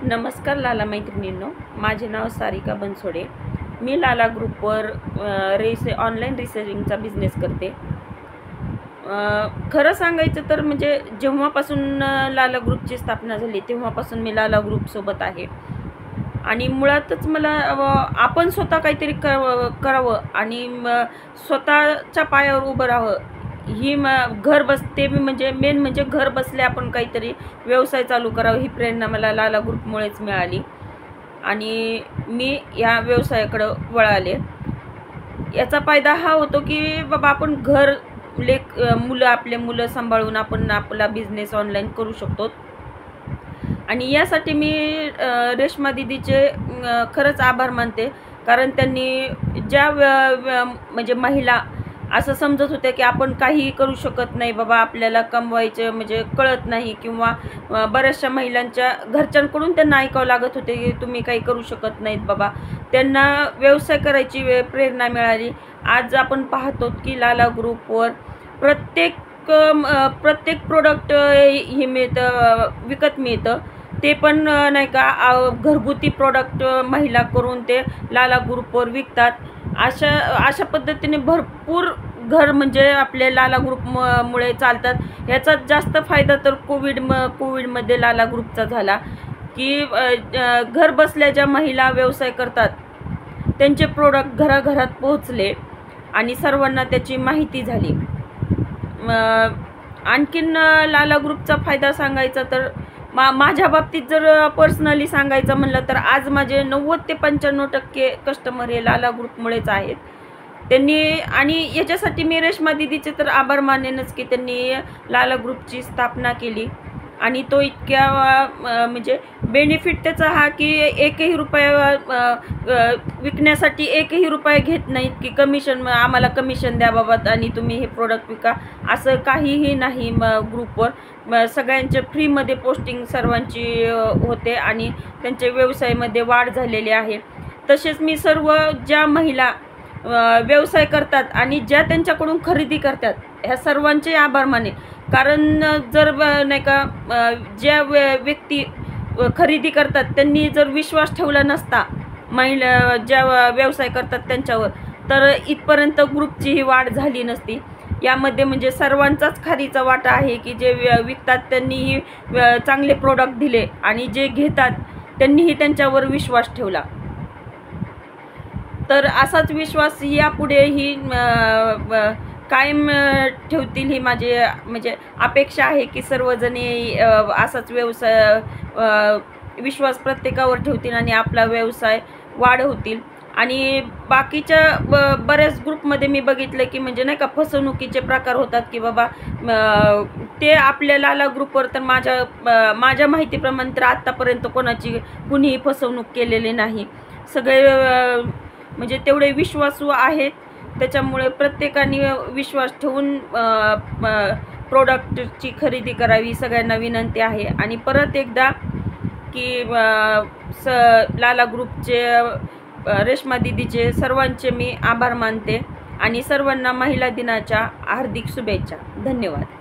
नमस्कार लाला मैत्रिणींनो, माझे नाव सारिका बनसोडे। मी लाला ग्रुपवर ऑनलाईन रिसेलिंगचा बिझनेस करते। खरं सांगायचं तर म्हणजे जेव्हापासून लाला ग्रुपची स्थापना झाली तेव्हापासून मी लाला ग्रुपसोबत आहे आणि मुळातच मला आपण स्वतः काहीतरी करावं आणि स्वतःच्या पायावर उभं राहावं ही घर बसते म्हणजे मेन म्हणजे घर बसल्या आपण काहीतरी व्यवसाय चालू करावा ही प्रेरणा मला लाला ग्रुपमुळेच मिळाली आणि मी या व्यवसायाकडे वळाले। याचा फायदा हा होतो की बाबा आपण घर आपले मुलं सांभाळून आपण आपला बिझनेस ऑनलाईन करू शकतो आणि यासाठी मी रेश्मा दीदीचे खरंच आभार मानते, कारण त्यांनी ज्या म्हणजे महिला असं समजत होते की आपण काही करू शकत नाही बाबा, आपल्याला कमवायचं म्हणजे कळत नाही किंवा बऱ्याचशा महिलांच्या घरच्यांकडून त्यांना ऐकावं लागत होते की तुम्ही काही करू शकत नाहीत बाबा, त्यांना व्यवसाय करायची प्रेरणा मिळाली। आज आपण पाहतो की लाला ग्रुपवर प्रत्येक प्रोडक्ट हे विकत मिळतं, ते पण नाही का घरगुती प्रोडक्ट महिला करून ते लाला ग्रुपवर विकतात। अशा पद्धतीने भरपूर घर म्हणजे आपले लाला ग्रुपमुळे चालतात। याचा जास्त फायदा तर कोविडमध्ये लाला ग्रुपचा झाला की घर बसल्या ज्या महिला व्यवसाय करतात त्यांचे प्रोडक्ट घराघरात पोहोचले आणि सर्वांना त्याची माहिती झाली। आणखीन लाला ग्रुपचा फायदा सांगायचा तर माझ्या बाबतीत जर पर्सनली सांगायचं म्हणलं तर आज माझे 90 ते 95% कस्टमर हे लाला ग्रुपमुळेच आहेत। त्यांनी आणि याच्यासाठी मी रेश्मा दीदीचे तर आभार मानेनच की त्यांनी लाला ग्रुपची स्थापना केली आणि तो इतक्या म्हणजे बेनिफिट त्याचा हा की एकही रुपया विकण्यासाठी एकही रुपया घेत नाहीत की कमिशन आम्हाला कमिशन द्या बाबा आणि तुम्ही हे प्रोडक्ट विका, असं काहीही नाही। ग्रुपवर सगळ्यांचे फ्रीमध्ये पोस्टिंग सर्वांची होते आणि त्यांच्या व्यवसायामध्ये वाढ झालेली आहे। तसेच मी सर्व ज्या महिला व्यवसाय करतात आणि ज्या त्यांच्याकडून खरेदी करतात ह्या सर्वांचे आभार माने, कारण जर नाही का ज्या व्यक्ती खरेदी करतात त्यांनी जर विश्वास ठेवला नसता महिला ज्या व्यवसाय करतात त्यांच्यावर, तर इथपर्यंत ग्रुपची ही वाढ झाली नसती। यामध्ये म्हणजे सर्वांचाच खारीचा वाटा आहे की जे विकतात त्यांनीही चांगले प्रोडक्ट दिले आणि जे घेतात त्यांनीही त्यांच्यावर विश्वास ठेवला, तर असाच विश्वास यापुढेही कायम ठेवतील ही माझी म्हणजे अपेक्षा आहे की सर्वजणी असाच व्यवसाय विश्वास प्रत्येकावर ठेवतील आणि आपला व्यवसाय वाढवतील। आणि बाकीच्या बऱ्याच ग्रुपमध्ये मी बघितलं की म्हणजे नाही का फसवणुकीचे प्रकार होतात की बाबा ते आपल्या लाला ग्रुपवर तर माझ्या माहितीप्रमाणे तर आत्तापर्यंत कुणीही फसवणूक केलेली नाही। सगळे म्हणजे तेवढे विश्वासू आहेत, त्याच्यामुळे प्रत्येकाने विश्वास ठेवून प्रोडक्टची खरेदी करावी सगळ्यांना विनंती आहे। आणि परत एकदा की लाला ग्रुपचे रेश्मा दीदीचे सर्वांचे मी आभार मानते आणि सर्वांना महिला दिनाच्या हार्दिक शुभेच्छा। धन्यवाद।